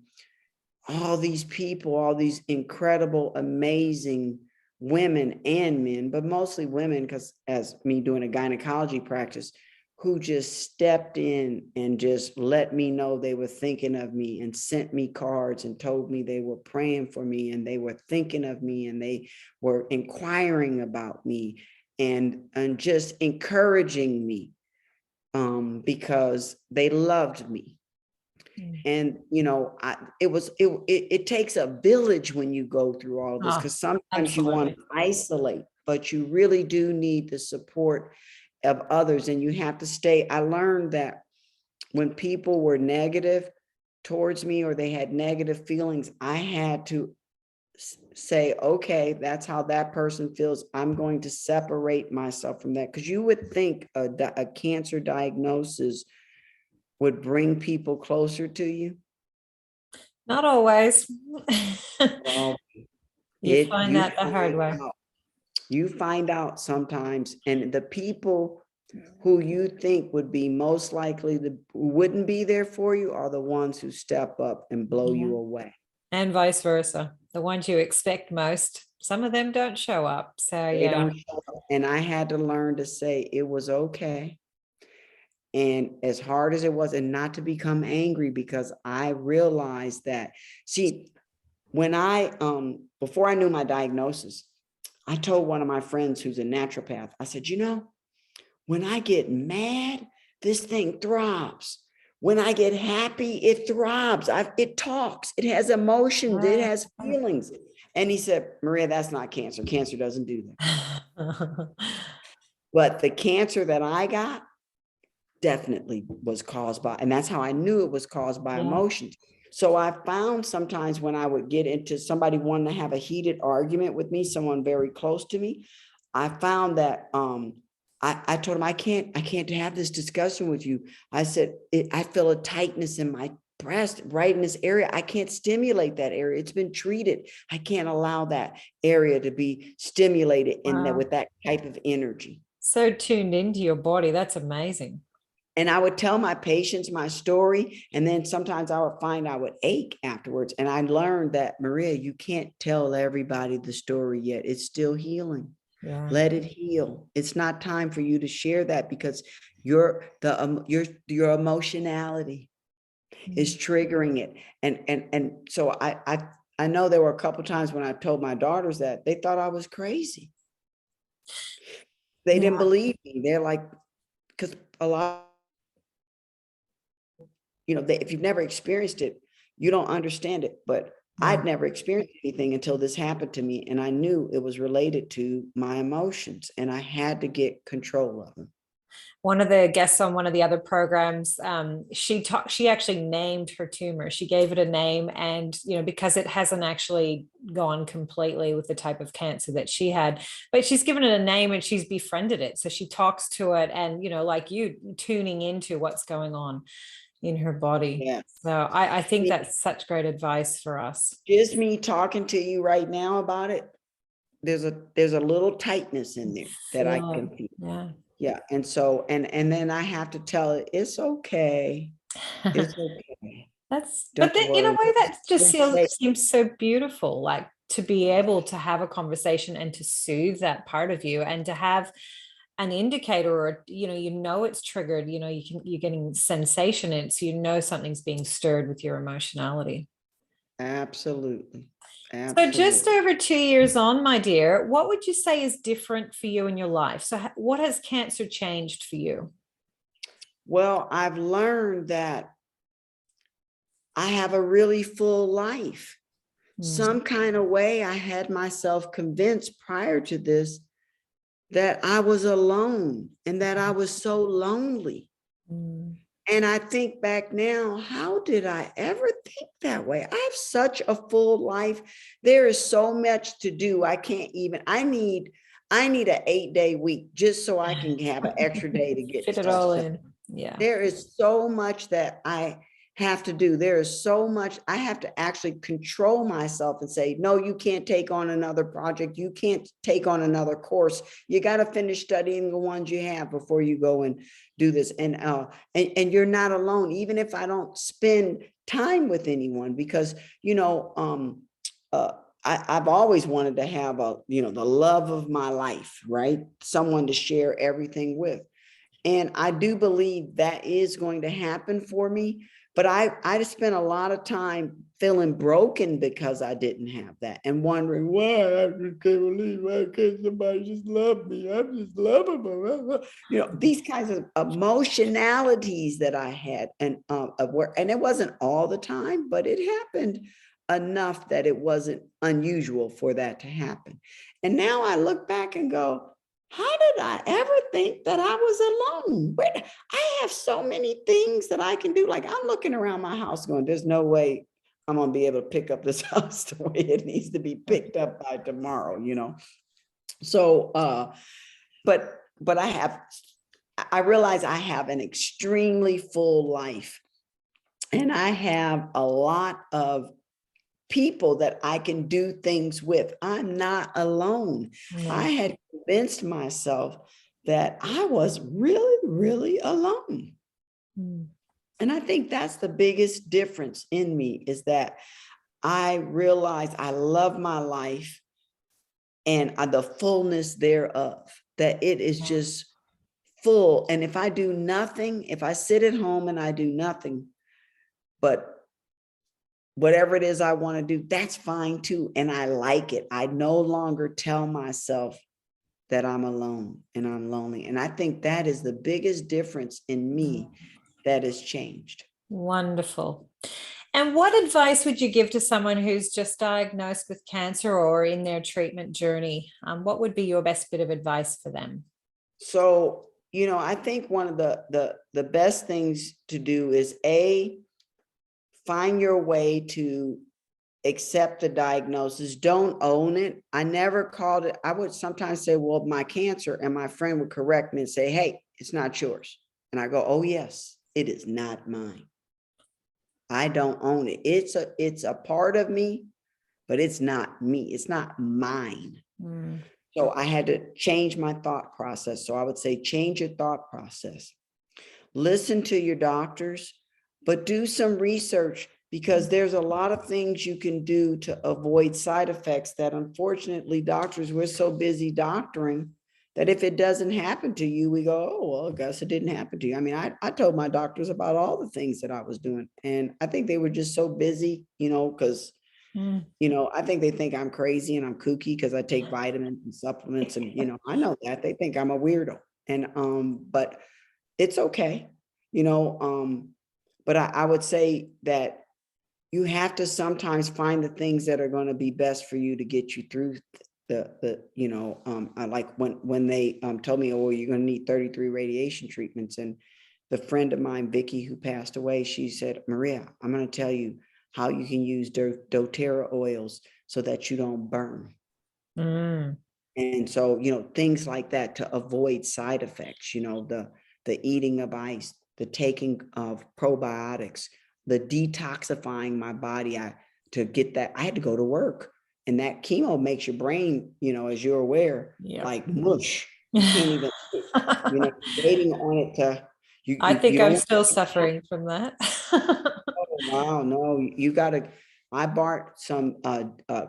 all these people, all these incredible, amazing women and men, but mostly women, because as me doing a gynecology practice, who just stepped in and just let me know they were thinking of me and sent me cards and told me they were praying for me and they were thinking of me and they were inquiring about me and just encouraging me, because they loved me. And, it takes a village when you go through all this, because sometimes you want to isolate, but you really do need the support of others. And you have to stay. I learned that when people were negative towards me or they had negative feelings, I had to say, okay, that's how that person feels. I'm going to separate myself from that. Because you would think a cancer diagnosis would bring people closer to you. Not always. Well, You find that the hard way. You find out sometimes, and the people who you think would be most likely wouldn't be there for you are the ones who step up and blow you away. And vice versa. The ones you expect most, some of them don't show up. So They don't show up. And I had to learn to say it was okay. And as hard as it was, and not to become angry, because I realized that, see, when before I knew my diagnosis, I told one of my friends who's a naturopath, I said, when I get mad, this thing throbs. When I get happy, it throbs. It talks, it has emotions, it has feelings. And he said, Maria, that's not cancer. Cancer doesn't do that. But the cancer that I got definitely was caused by, and that's how I knew it was caused by emotions. So I found sometimes when I would get into somebody wanting to have a heated argument with me, someone very close to me, I found that I told him, I can't have this discussion with you. I said, I feel a tightness in my breast, right in this area. I can't stimulate that area. It's been treated. I can't allow that area to be stimulated with that type of energy. So tuned into your body. That's amazing. And I would tell my patients my story, and then sometimes I would find I would ache afterwards. And I learned that, Maria, you can't tell everybody the story yet. It's still healing. Let it heal. It's not time for you to share that, because your emotionality is triggering it. And so I know there were a couple of times when I told my daughters that, they thought I was crazy. They didn't believe me. They're like, because a lot, if you've never experienced it, you don't understand it. But I'd never experienced anything until this happened to me. And I knew it was related to my emotions, and I had to get control of them. One of the guests on one of the other programs, she actually named her tumor. She gave it a name, and, because it hasn't actually gone completely with the type of cancer that she had, but she's given it a name and she's befriended it. So she talks to it and, like you, tuning into what's going on in her body. Yeah. So I think that's such great advice for us. Just me talking to you right now about it, there's a little tightness in there that I can feel. Yeah. And so, and then I have to tell it, it's okay. It's okay. But then, in a way, that just seems so beautiful, like to be able to have a conversation and to soothe that part of you, and to have an indicator, or it's triggered, you're getting sensation in it, so something's being stirred with your emotionality. Absolutely. So just over 2 years on, my dear, what would you say is different for you in your life? So what has cancer changed for you? Well, I've learned that I have a really full life. Some kind of way I had myself convinced prior to this that I was alone and that I was so lonely. And I think back now, how did I ever think that way? I have such a full life. There is so much to do. I need an 8-day week just so I can have an extra day to get fit it all in. Yeah. There is so much that I have to do. There is so much. I have to actually control myself and say, no, you can't take on another project. You can't take on another course. You got to finish studying the ones you have before you go and do this. And you're not alone, even if I don't spend time with anyone, because, I've always wanted to have the love of my life, right? Someone to share everything with. And I do believe that is going to happen for me. But I just spent a lot of time feeling broken because I didn't have that and wondering why I just can't believe why can't somebody just love me? I'm just lovable. You know, these kinds of emotionalities that I had and and it wasn't all the time, but it happened enough that it wasn't unusual for that to happen. And now I look back and go, how did I ever think that I was alone? I have so many things that I can do. Like I'm looking around my house going, there's no way I'm going to be able to pick up this house the way it needs to be picked up by tomorrow, you know? So, but I realize I have an extremely full life and I have a lot of people that I can do things with. I'm not alone. I had convinced myself that I was really, really alone. And I think that's the biggest difference in me is that I realize I love my life and the fullness thereof, that it is just full. And if I do nothing, if I sit at home and I do nothing, but whatever it is I want to do, that's fine too. And I like it. I no longer tell myself that I'm alone and I'm lonely. And I think that is the biggest difference in me that has changed. Wonderful. And what advice would you give to someone who's just diagnosed with cancer or in their treatment journey? What would be your best bit of advice for them? So, you know, I think one of the best things to do is find your way to accept the diagnosis. Don't own it. I never called it. I would sometimes say, well, my cancer, and my friend would correct me and say, hey, it's not yours. And I go, oh yes, it is not mine. I don't own it. It's a part of me, but it's not me. It's not mine. So I had to change my thought process. So I would say, change your thought process. Listen to your doctors, but do some research because there's a lot of things you can do to avoid side effects that unfortunately doctors, we're so busy doctoring that if it doesn't happen to you, we go, oh, well, I guess it didn't happen to you. I mean, I told my doctors about all the things that I was doing and I think they were just so busy, you know, because you know, I think they think I'm crazy and I'm kooky because I take vitamins and supplements and, you know, I know that they think I'm a weirdo and, but it's okay, you know, but I would say that you have to sometimes find the things that are going to be best for you to get you through you know, I like when they told me, oh, you're going to need 33 radiation treatments. And the friend of mine, Vicky, who passed away, she said, Maria, I'm going to tell you how you can use doTERRA oils so that you don't burn. And so, you know, things like that to avoid side effects, you know, the eating of ice, the taking of probiotics, the detoxifying my body. To get that, I had to go to work. And that chemo makes your brain, you know, as you're aware, like mush. You can't even, you know, waiting on it to, I think you I'm don't. still suffering from that. Oh, wow, no, you gotta, I bought some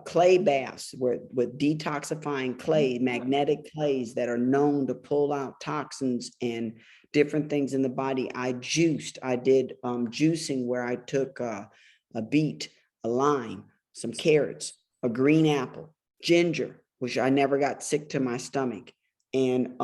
clay baths with detoxifying clay, magnetic clays that are known to pull out toxins and different things in the body. I did juicing where I took a beet, a lime, some carrots, a green apple, ginger, which I never got sick to my stomach, and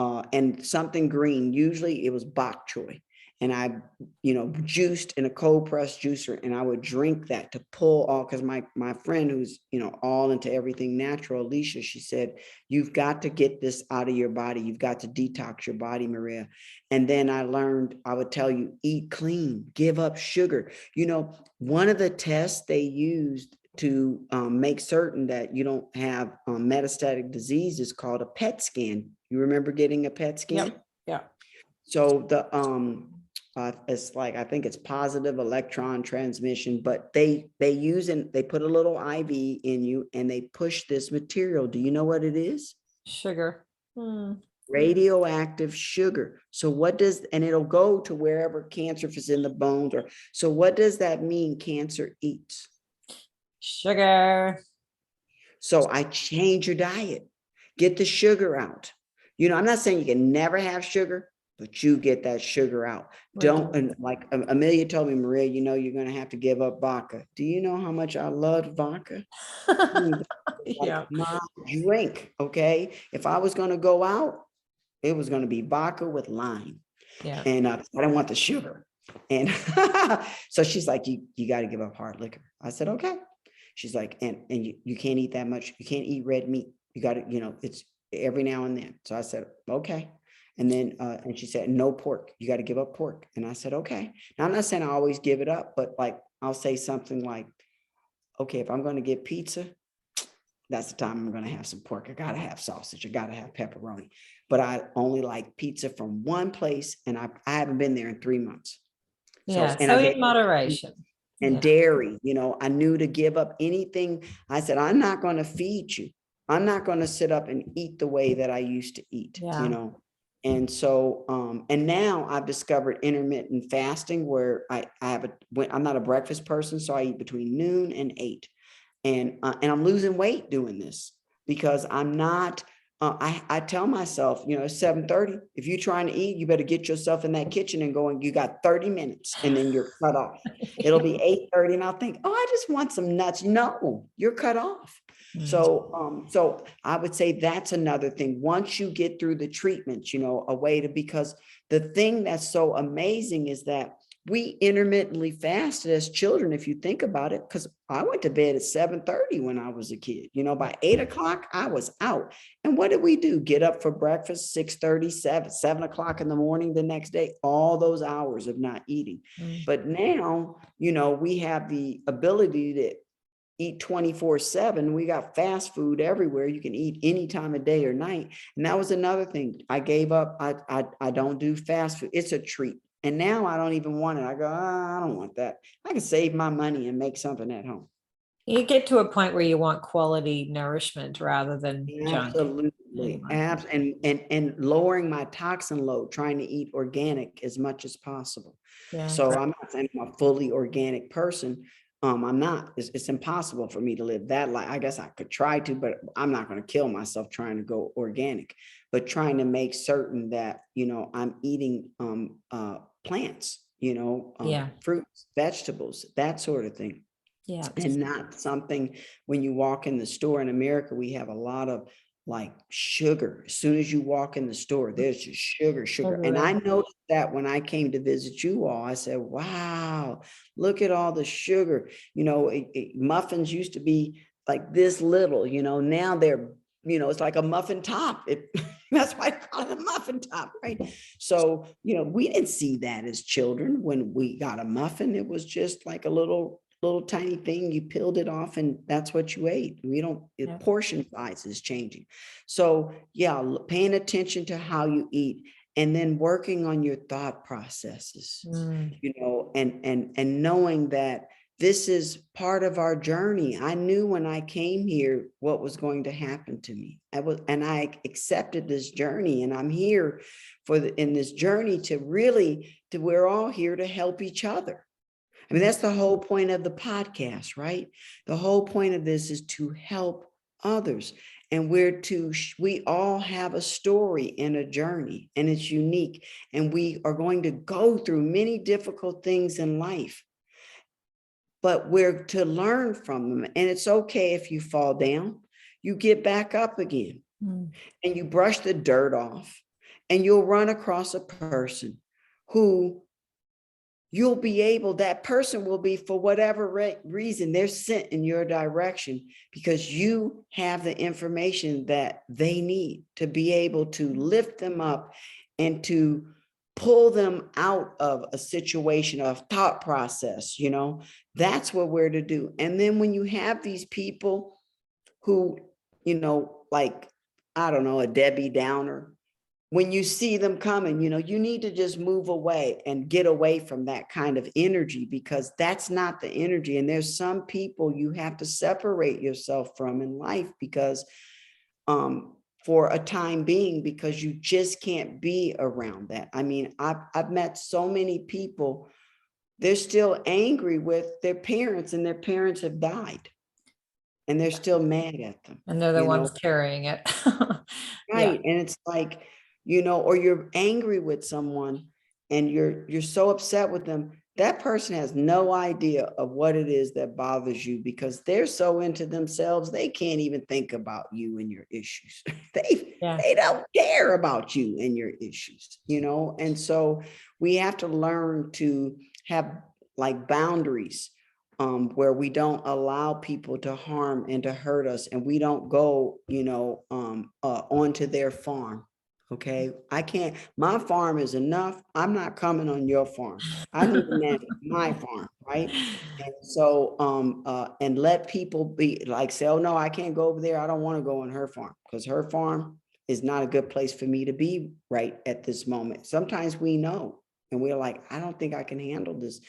something green. Usually it was bok choy. And I, you know, juiced in a cold press juicer, and I would drink that to pull all, because my friend who's, you know, all into everything natural, Alicia, she said, you've got to get this out of your body. You've got to detox your body, Maria. And then I learned, I would tell you, eat clean, give up sugar. You know, one of the tests they used to make certain that you don't have metastatic disease is called a PET scan. You remember getting a PET scan? Yep. Yeah. So it's like, I think it's positive electron transmission, but they put a little IV in you and they push this material. Do you know what it is? Sugar. Radioactive sugar. So and it'll go to wherever cancer, if it's in the bones so what does that mean? Cancer eats Sugar. So I change your diet, get the sugar out. You know, I'm not saying you can never have sugar, but you get that sugar out. Don't, and like Amelia told me, Maria, you know, you're going to have to give up vodka. Do you know how much I loved vodka? Yeah. Like my drink. Okay. If I was going to go out, it was going to be vodka with lime. Yeah. And I don't want the sugar. And so she's like, you got to give up hard liquor. I said, okay. She's like, and you can't eat that much. You can't eat red meat. You got to, you know, it's every now and then. So I said, okay. And then, and she said, no pork. You got to give up pork. And I said, okay. Now I'm not saying I always give it up, but like, I'll say something like, okay, if I'm going to get pizza, that's the time I'm going to have some pork. I got to have sausage. I got to have pepperoni. But I only like pizza from one place, and I haven't been there in 3 months. Yeah. And So I in moderation. and dairy, you know, I knew to give up anything. I said, I'm not going to feed you. I'm not going to sit up and eat the way that I used to eat, you know. And so, and now I've discovered intermittent fasting, where I'm not a breakfast person, so I eat between noon and 8. And I'm losing weight doing this, because I'm not, I tell myself, you know, it's 7:30. If you're trying to eat, you better get yourself in that kitchen and go, and you got 30 minutes and then you're cut off. It'll be 8:30 and I'll think, oh, I just want some nuts. No, you're cut off. So I would say that's another thing. Once you get through the treatments, you know, because the thing that's so amazing is that we intermittently fasted as children, if you think about it, because I went to bed at 7:30 when I was a kid. You know, by 8 o'clock, I was out. And what did we do? Get up for breakfast, 6:30, 7 o'clock in the morning the next day, all those hours of not eating. But now, you know, we have the ability to eat 24/7. We got fast food everywhere. You can eat any time of day or night. And that was another thing. I gave up. I don't do fast food. It's a treat. And now I don't even want it. I go, I don't want that. I can save my money and make something at home. You get to a point where you want quality nourishment rather than junk. Absolutely. And lowering my toxin load, trying to eat organic as much as possible. So I'm not saying I'm a fully organic person. I'm not. It's impossible for me to live that life. I guess I could try to, but I'm not going to kill myself trying to go organic. But trying to make certain that, you know, I'm eating plants, you know, fruits, vegetables, that sort of thing. Yeah. And not something, when you walk in the store in America, we have a lot of like sugar. As soon as you walk in the store, there's just sugar. And I noticed that when I came to visit you all, I said, wow, look at all the sugar. You know, muffins used to be like this little, you know, now they're, you know, it's like a muffin top. That's why I call it a muffin top, right? So, you know, we didn't see that as children. When we got a muffin, it was just like a little tiny thing. You peeled it off and that's what you ate. We don't, portion size is changing. So yeah, paying attention to how you eat, and then working on your thought processes, you know, and knowing that this is part of our journey. I knew when I came here what was going to happen to me. I accepted this journey, and I'm here in this journey we're all here to help each other. I mean, that's the whole point of the podcast, right? The whole point of this is to help others. And we all have a story and a journey, and it's unique. And we are going to go through many difficult things in life, but we're to learn from them. And it's okay if you fall down, you get back up again and you brush the dirt off, and you'll run across a person who that person will be, for whatever reason, they're sent in your direction, because you have the information that they need to be able to lift them up and to pull them out of a situation of thought process. You know, that's what we're to do. And then when you have these people who, you know, like, I don't know, a Debbie Downer, when you see them coming, you know, you need to just move away and get away from that kind of energy, because that's not the energy. And there's some people you have to separate yourself from in life, because for a time being, because you just can't be around that. I mean, I've met so many people, they're still angry with their parents, and their parents have died, and they're still mad at them. And they're the ones carrying it. Right. And it's like, or you're angry with someone and you're so upset with them, that person has no idea of what it is that bothers you because they're so into themselves, they can't even think about you and your issues. They don't care about you and your issues, and so we have to learn to have like boundaries, where we don't allow people to harm and to hurt us, and we don't go, onto their farm. Okay, I can't. My farm is enough. I'm not coming on your farm. I need to manage my farm, right? And so, and let people be like, say, oh no, I can't go over there. I don't want to go on her farm because her farm is not a good place for me to be right at this moment. Sometimes we know, and we're like, I don't think I can handle this.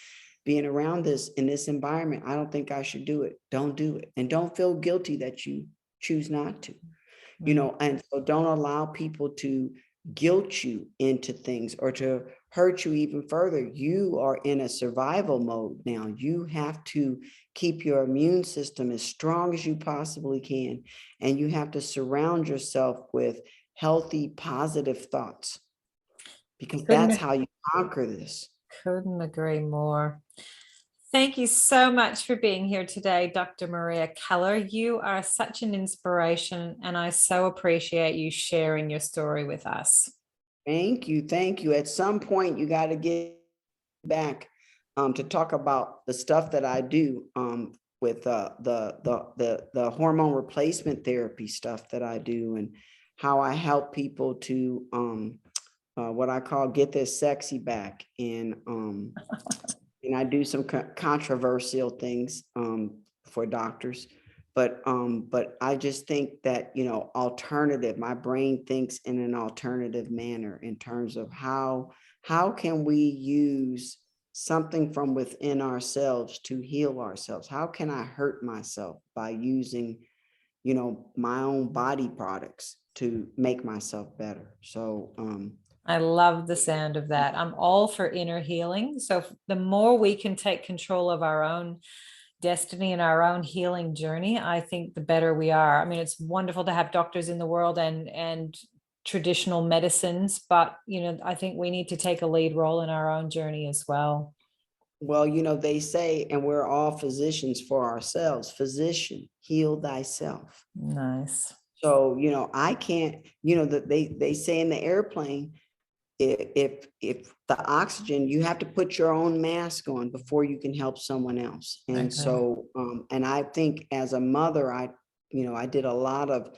Being around this in this environment, I don't think I should do it. Don't do it. And don't feel guilty that you choose not to. And so don't allow people to guilt you into things or to hurt you even further. You are in a survival mode now. You have to keep your immune system as strong as you possibly can. And you have to surround yourself with healthy, positive thoughts, because that's how you conquer this. Couldn't agree more. Thank you so much for being here today, Dr. Maria Keller. You are such an inspiration, and I so appreciate you sharing your story with us. Thank you. Thank you. At some point, you got to get back to talk about the stuff that I do with the hormone replacement therapy stuff that I do, and how I help people to what I call get their sexy back. And I do some controversial things for doctors, but I just think that, alternative, my brain thinks in an alternative manner in terms of how can we use something from within ourselves to heal ourselves? How can I hurt myself by using, my own body products to make myself better? So, I love the sound of that. I'm all for inner healing. So the more we can take control of our own destiny and our own healing journey, I think the better we are. I mean, it's wonderful to have doctors in the world and traditional medicines, but I think we need to take a lead role in our own journey as well. Well, they say, and we're all physicians for ourselves. Physician, heal thyself. Nice. So, I can't, that they say in the airplane, if the oxygen, you have to put your own mask on before you can help someone else. And so, and I think as a mother, I did a lot of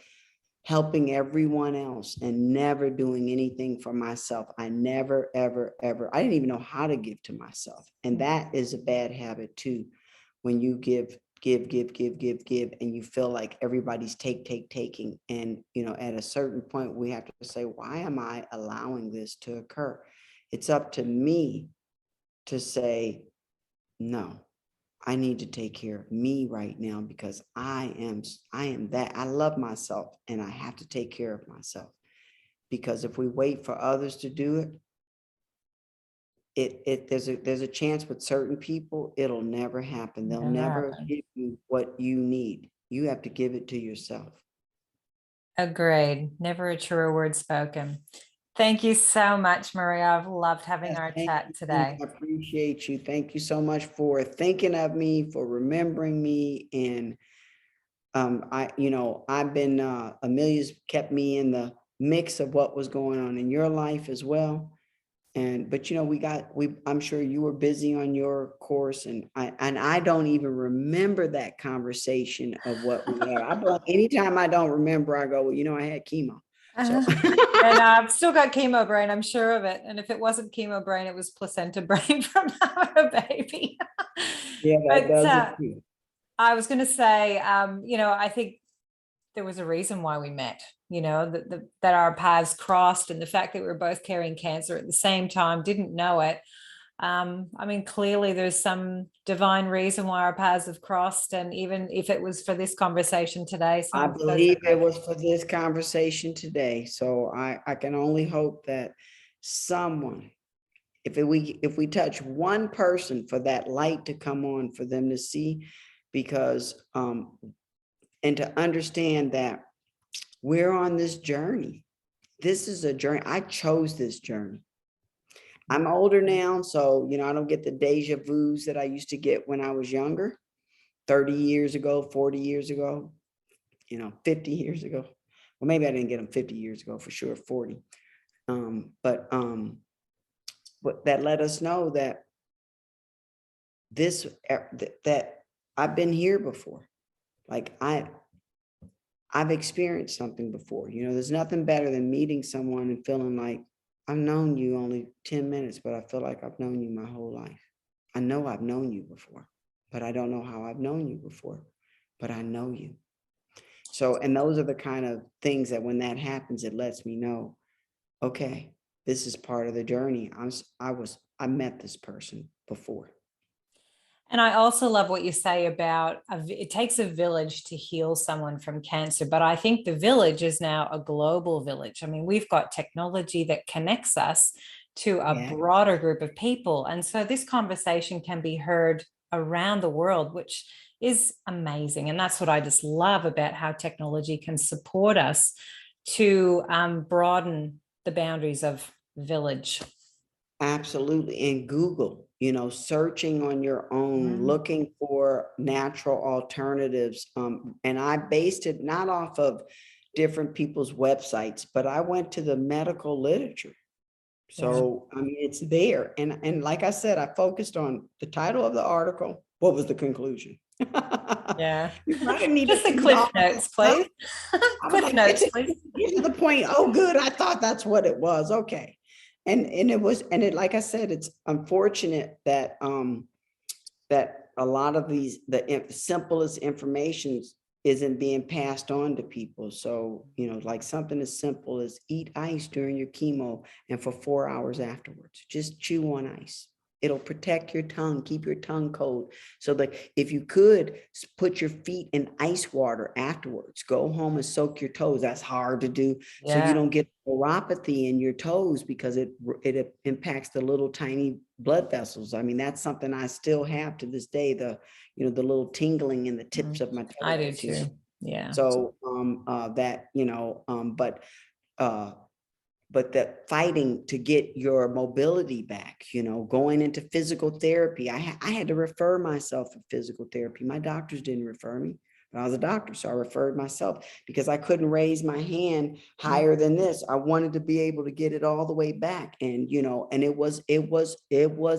helping everyone else and never doing anything for myself. I never, ever, ever, I didn't even know how to give to myself. And that is a bad habit too. When you give, and you feel like everybody's taking. And, at a certain point, we have to say, why am I allowing this to occur? It's up to me to say, no, I need to take care of me right now, because I am that. I love myself and I have to take care of myself, because if we wait for others to do it, there's a chance with certain people, it'll never happen. They'll never give you what you need. You have to give it to yourself. Agreed. Never a truer word spoken. Thank you so much, Maria. I've loved having our chat today. I appreciate you. Thank you so much for thinking of me, for remembering me. And I've been Amelia's kept me in the mix of what was going on in your life as well. But I'm sure you were busy on your course, and I don't even remember that conversation of what we had. Anytime I don't remember, I go, well, I had chemo. So. And I've still got chemo brain, I'm sure of it. And if it wasn't chemo brain, it was placenta brain from having a baby. Yeah, that does it too. I was going to say, I think there was a reason why we met, that our paths crossed, and the fact that we were both carrying cancer at the same time, didn't know it. Clearly there's some divine reason why our paths have crossed. And even if it was for this conversation today, I believe it was for this conversation today. So I can only hope that someone, if we touch one person, for that light to come on, for them to see, because and to understand that we're on this journey. this is a journey. I chose this journey. I'm older now, so, I don't get the deja vus that I used to get when I was younger, 30 years ago, 40 years ago, 50 years ago. Well, maybe I didn't get them 50 years ago, for sure, 40. But that let us know that that I've been here before. Like I've experienced something before. There's nothing better than meeting someone and feeling like I've known you only 10 minutes, but I feel like I've known you my whole life. I know I've known you before, but I don't know how I've known you before, but I know you. So, and those are the kind of things that when that happens, it lets me know, okay, this is part of the journey. I met this person before. And I also love what you say about it takes a village to heal someone from cancer. But I think the village is now a global village. I mean, we've got technology that connects us to a broader group of people. And so this conversation can be heard around the world, which is amazing. And that's what I just love about how technology can support us to broaden the boundaries of village. Absolutely. And Google, searching on your own, looking for natural alternatives. And I based it not off of different people's websites, but I went to the medical literature. So, I mean, it's there. And like I said, I focused on the title of the article. What was the conclusion? Yeah. Just the cliff notes, please. Cliff notes, please. Get to the point. Oh, good. I thought that's what it was. Okay. And it, like I said, it's unfortunate that that a lot of the simplest information isn't being passed on to people. So, like something as simple as eat ice during your chemo and for 4 hours afterwards, just chew on ice. It'll protect your tongue, keep your tongue cold. So that if you could put your feet in ice water afterwards, go home and soak your toes. That's hard to do. So you don't get neuropathy in your toes because it impacts the little tiny blood vessels. I mean, that's something I still have to this day, the little tingling in the tips of my toes. I do too. Yeah. So but that fighting to get your mobility back, going into physical therapy. I had to refer myself for physical therapy. My doctors didn't refer me, but I was a doctor. So I referred myself because I couldn't raise my hand higher than this. I wanted to be able to get it all the way back. And, and it was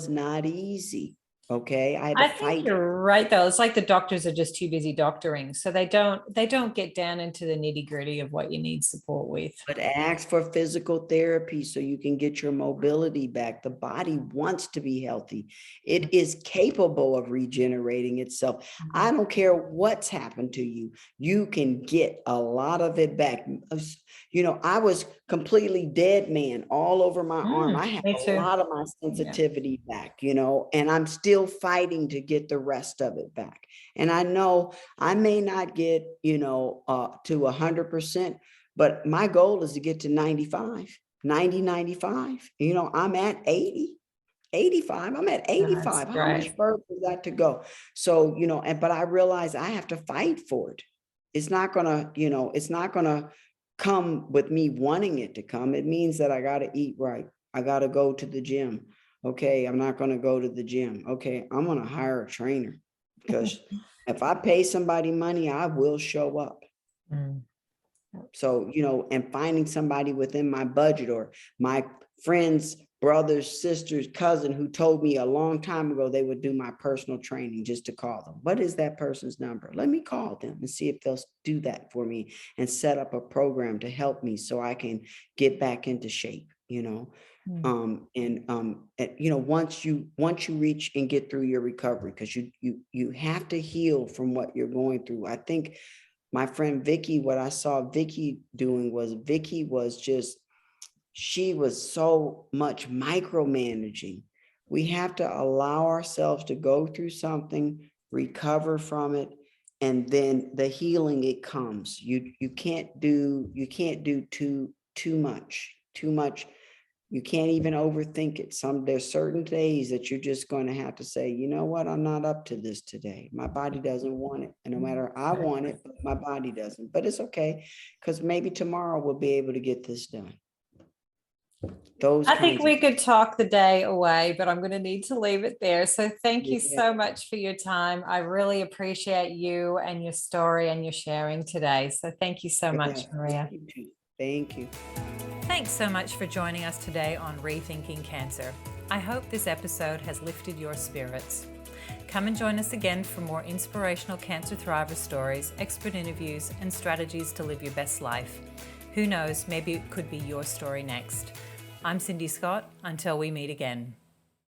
not easy. Okay. I had to fight. Think you're right though. It's like the doctors are just too busy doctoring. So they don't get down into the nitty-gritty of what you need support with. But ask for physical therapy so you can get your mobility back. The body wants to be healthy. It is capable of regenerating itself. I don't care what's happened to you. You can get a lot of it back. I was completely dead man all over my arm. I have a lot of my sensitivity back, and I'm still fighting to get the rest of it back. And I know I may not get, to 100%, but my goal is to get to 95, 90, 95. I'm at 80, 85. I'm at 85. How much further is that to go? So, but I realize I have to fight for it. It's not gonna come with me wanting it to come. It means that I got to eat right. I got to go to the gym. Okay. I'm not going to go to the gym. Okay. I'm going to hire a trainer because if I pay somebody money, I will show up. So, and finding somebody within my budget or my friends, brothers, sisters, cousin who told me a long time ago they would do my personal training, just to call them. What is that person's number? Let me call them and see if they'll do that for me and set up a program to help me so I can get back into shape, once you reach and get through your recovery, because you have to heal from what you're going through. I think my friend Vicky, what I saw Vicky doing was she was so much micromanaging. We have to allow ourselves to go through something, recover from it, and then the healing, it comes. You can't do too much. You can't even overthink it. There's certain days that you're just going to have to say, you know what, I'm not up to this today. My body doesn't want it. And no matter, I want it, but my body doesn't. But it's okay, because maybe tomorrow we'll be able to get this done. Those I think kinds we of, could talk the day away, but I'm going to need to leave it there. So thank you yeah, so much for your time. I really appreciate you and your story and your sharing today. So thank you so much, yeah. Maria. Thank you too. Thank you. Thanks so much for joining us today on Rethinking Cancer. I hope this episode has lifted your spirits. Come and join us again for more inspirational cancer thriver stories, expert interviews, and strategies to live your best life. Who knows, maybe it could be your story next. I'm Cindy Scott. Until we meet again.